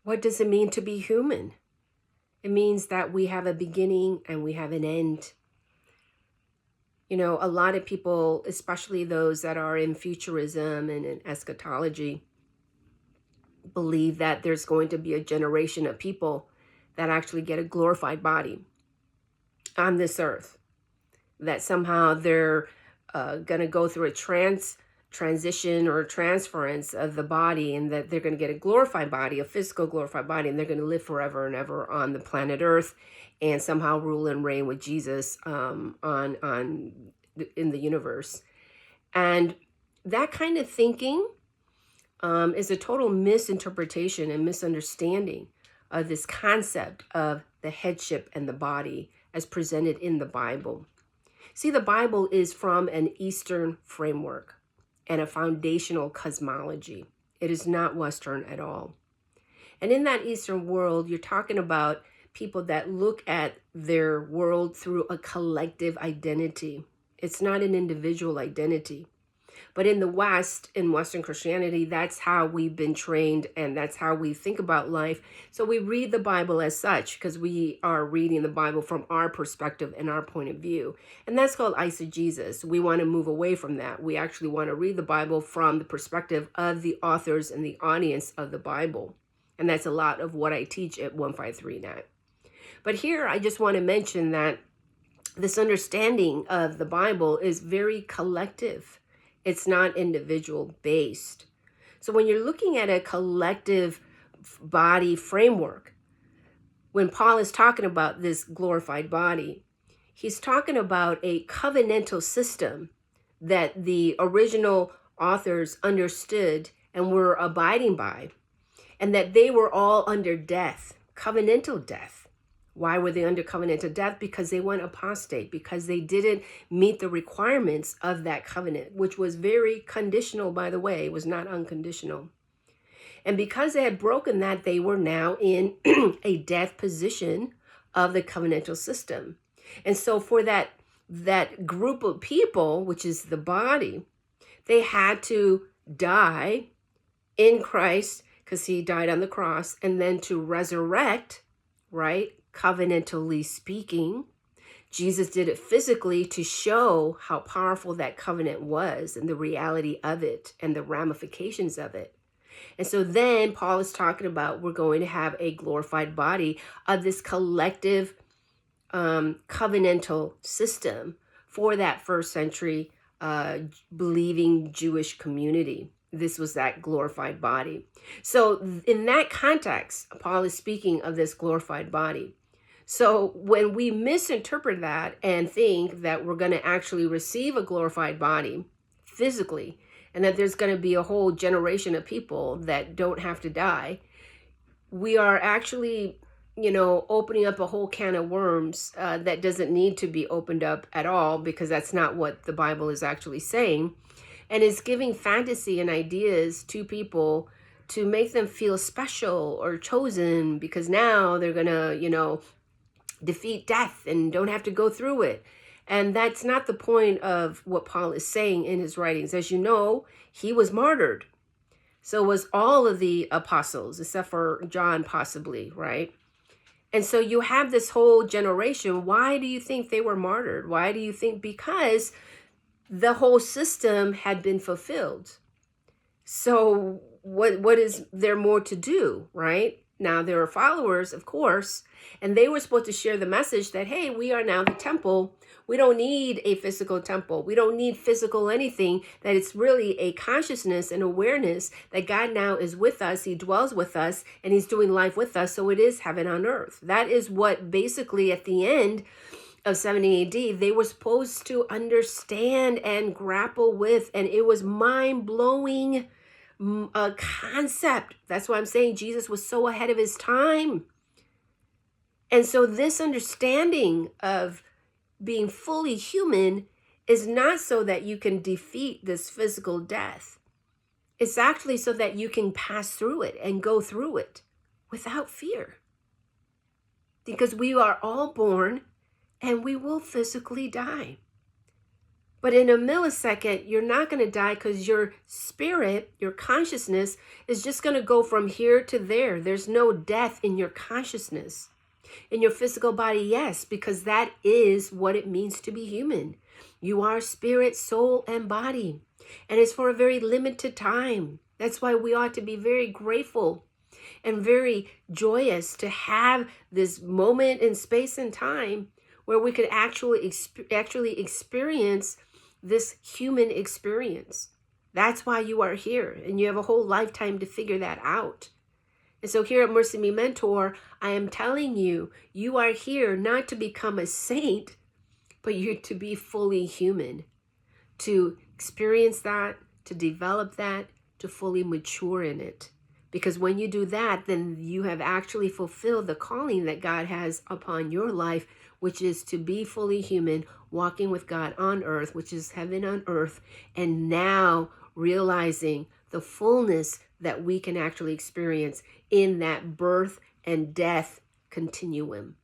What does it mean to be human? It means that we have a beginning and we have an end. You know, a lot of people, especially those that are in futurism and in eschatology, believe that there's going to be a generation of people that actually get a glorified body on this earth, that somehow they're going to go through a transition or transference of the body, and that they're going to get a glorified body, a physical glorified body, and they're going to live forever and ever on the planet earth and somehow rule and reign with Jesus in the universe. And that kind of thinking is a total misinterpretation and misunderstanding of this concept of the headship and the body as presented in the Bible. See, the Bible is from an Eastern framework and a foundational cosmology. It is not Western at all. And in that Eastern world, you're talking about people that look at their world through a collective identity. It's not an individual identity. But in the West, in Western Christianity, that's how we've been trained and that's how we think about life. So we read the Bible as such because we are reading the Bible from our perspective and our point of view. And that's called eisegesis. We want to move away from that. We actually want to read the Bible from the perspective of the authors and the audience of the Bible. And that's a lot of what I teach at 153net. But here I just want to mention that this understanding of the Bible is very collective. It's not individual based. So when you're looking at a collective body framework, when Paul is talking about this glorified body, he's talking about a covenantal system that the original authors understood and were abiding by, and that they were all under death, covenantal death. Why were they under covenantal death? Because they went apostate, because they didn't meet the requirements of that covenant, which was very conditional, by the way. It was not unconditional. And because they had broken that, they were now in a death position of the covenantal system. And so for that group of people, which is the body, they had to die in Christ because he died on the cross, and then to resurrect, right? Covenantally speaking. Jesus did it physically to show how powerful that covenant was and the reality of it and the ramifications of it. And so then Paul is talking about we're going to have a glorified body of this collective covenantal system for that first century believing Jewish community. This was that glorified body. So in that context, Paul is speaking of this glorified body. So when we misinterpret that and think that we're going to actually receive a glorified body physically, and that there's going to be a whole generation of people that don't have to die, we are actually, opening up a whole can of worms that doesn't need to be opened up at all, because that's not what the Bible is actually saying. And it's giving fantasy and ideas to people to make them feel special or chosen, because now they're going to, defeat death and don't have to go through it. And that's not the point of what Paul is saying in his writings. As you know, he was martyred. So was all of the apostles, except for John possibly, right? And so you have this whole generation. Why do you think they were martyred? Why do you think? Because the whole system had been fulfilled. So what is there more to do, right? Now, there are followers, of course, and they were supposed to share the message that, hey, we are now the temple. We don't need a physical temple. We don't need physical anything, that it's really a consciousness and awareness that God now is with us. He dwells with us and he's doing life with us. So it is heaven on earth. That is what basically at the end of 70 AD, they were supposed to understand and grapple with. And it was mind-blowing a concept. That's why I'm saying Jesus was so ahead of his time. And so this understanding of being fully human is not so that you can defeat this physical death. It's actually so that you can pass through it and go through it without fear. Because we are all born and we will physically die. But in a millisecond, you're not going to die because your spirit, your consciousness, is just going to go from here to there. There's no death in your consciousness. In your physical body, yes, because that is what it means to be human. You are spirit, soul, and body. And it's for a very limited time. That's why we ought to be very grateful and very joyous to have this moment in space and time where we could actually experience this human experience. That's why you are here, and you have a whole lifetime to figure that out. And so here at Mercy Me Mentor, I am telling you, you are here not to become a saint, but you're to be fully human, to experience that, to develop that, to fully mature in it. Because when you do that, then you have actually fulfilled the calling that God has upon your life, which is to be fully human, walking with God on earth, which is heaven on earth, and now realizing the fullness that we can actually experience in that birth and death continuum.